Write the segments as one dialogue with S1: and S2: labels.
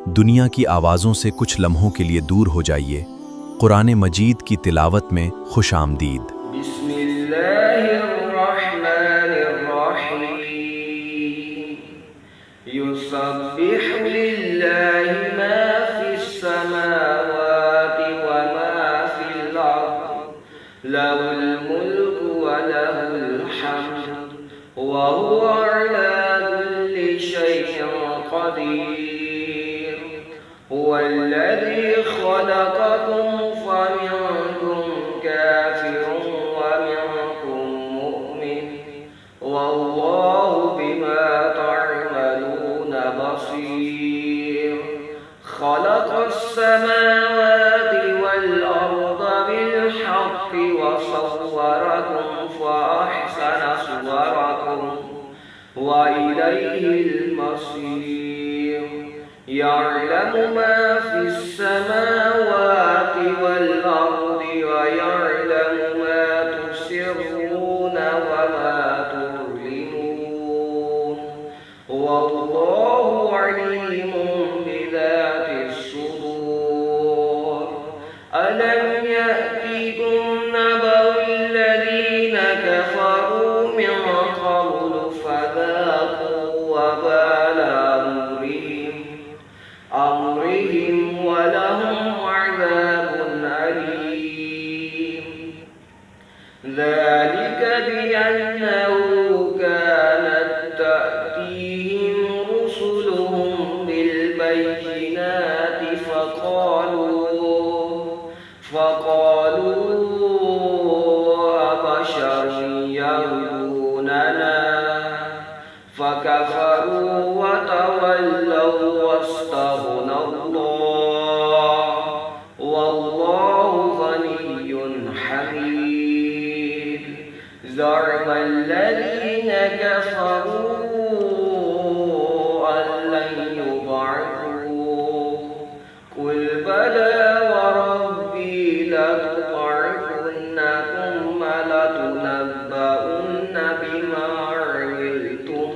S1: दुनिया की आवाज़ों से कुछ लम्हों के लिए दूर हो जाइए। कुरान मजीद की तिलावत में खुश आमदीद।
S2: युसब्बिहु लिल्लाहि मा फिस्समावाति व मा फिल अर्द लहुल मुल्कु व लहुल हम्द व हुवा अला कुल्लि शैइन क़दीर। हुवल्लज़ी ख़लक़कुम फमिनकुम काफ़िरुन व मिनकुम मुअ्मिन वल्लाहु बिमा तअमलून बसीर। ख़लक़स समावाति वल अर्द बिल हक़्क़ि व सव्वरकुम फ़अहसන सुवरकुम व इलैहिल मसीर। यअलमु मा फिस्समावाति वल अर्दि व यअलमु मा तुसिर्रून व मा तुअलिनून वल्लाहु अलीमुम बिज़ातिस सुदूर। अलम यअतिकुम नबउल लज़ीन कफ़रू मिन क़ब्लु फ़ज़ाक़ू वबाल अम्रिहिम वलहुम अज़ाबुन अलीम। ज़ालिक बिअन्नहु कानत तअतीहिम रुसुलुहुम बिलबय्यिनाति फ़क़ालू अबशरुन यहदूनना फ़कफ़रू वतवल्लौ वस्तग़नल्लाह वल्लाहु ग़निय्युन हमीद। ज़अमल्लज़ीन कफ़रू अन लन युबअथू क़ुल बला वरब्बी लतुबअथुन्न थुम्मा लतुनब्बउन्न बिमा अमिलतुम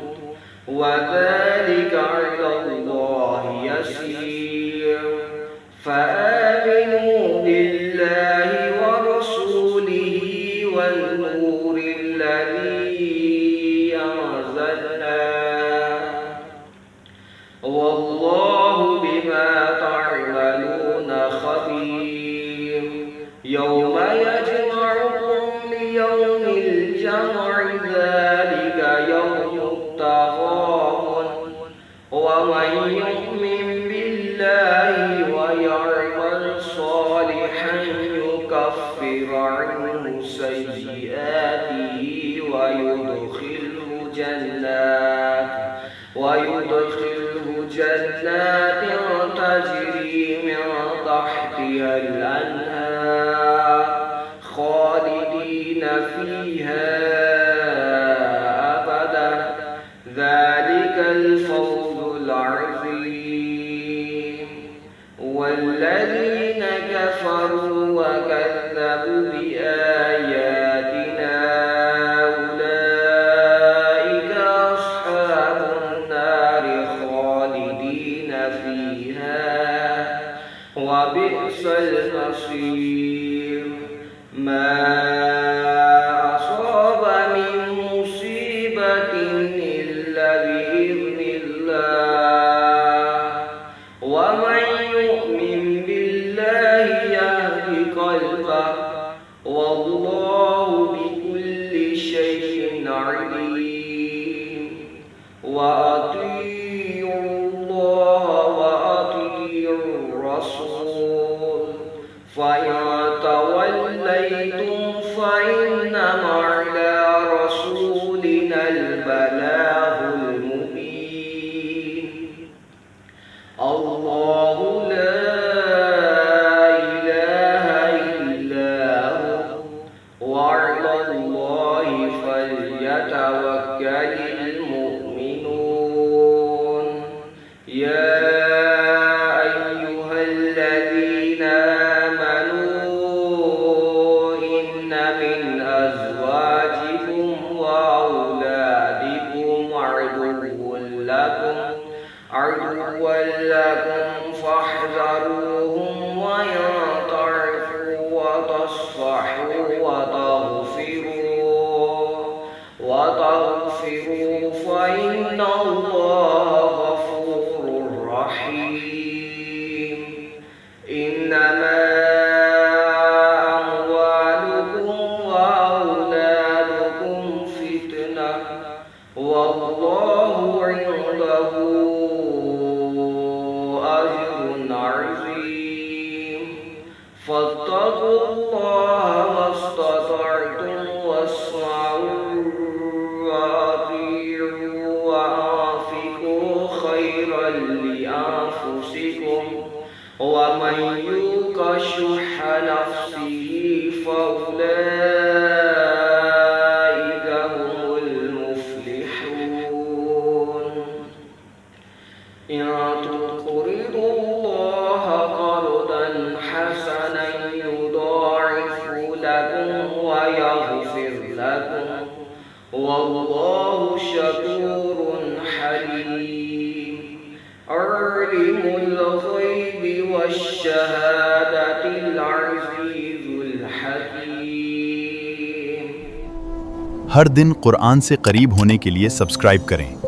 S2: वज़ालिक अलल्लाहि यसीर। फ़आमिनू बिल्लाहि व रसूलिहि वल नूरिल्लज़ी अंज़लना वल्लाहु बिमा तअमलून ख़बीर। यौम यजमउकुम लियौमिल जम'i ज़ालिक यौमुत तग़ाबुन वमन यु'मिन बिल्लाहि व यअमल सालिहन युकफ़्फिर अन्हु सय्यिआतिहि व युदख़िलहु जन्नातिन तजरी मिन तहतिहल अन्हार ख़ालिदीन फ़ीहा अबदा ज़ालिकल फ़ौज़ुल अज़ीम। वल्लज़ीन कफ़रू व कज़्ज़बू बिआयातिना उलाइक अस्हाबुन नारि ख़ालिदीन फ़ीहा व बि'सल मसीर। मा असाब मिन मुसीबतिन इल्ला बिइज़्निल्लाह वमन यु'मिन बिल्लाहि यहदि क़ल्बहु वल्लाहु बिकुल्लि शैइन अलीम। व अतीउल्लाह व अतीउर रसूल फ़इन तवल्लैतुम फ़इन्नमा अला रसूलिनल बलागुल मुबीन। अल्लाहु ला इलाहा इल्ला हु व अलल्लाहि फल्यतवक्कलिल मुअ्मिनून। या अय्युहल्लज़ीन आमनू इन्न मिन अज़वाजिकुम व औलादिकुम अदुव्वुन लकुम فاحذروهم وإن تعفوا وتصفحوا وتغفروا فإن الله غفور رحيم إنما أموالكم وأولادكم فتنة والله عنده أجر عظيم فاتقوا الله ما استطعتم واسمعوا وأطيعوا وأنفقوا خيرا لأنفسكم ومن يوق شح نفسه فأولئك هم المفلحون إن تقرضوا الله قرضا حسنا يضاعف لكم ويغفر لكم والله شكور حليم عالم الغيب والشهادة العزيز الحكيم
S1: हर दिन कुरान से करीब होने के लिए सब्सक्राइब करें।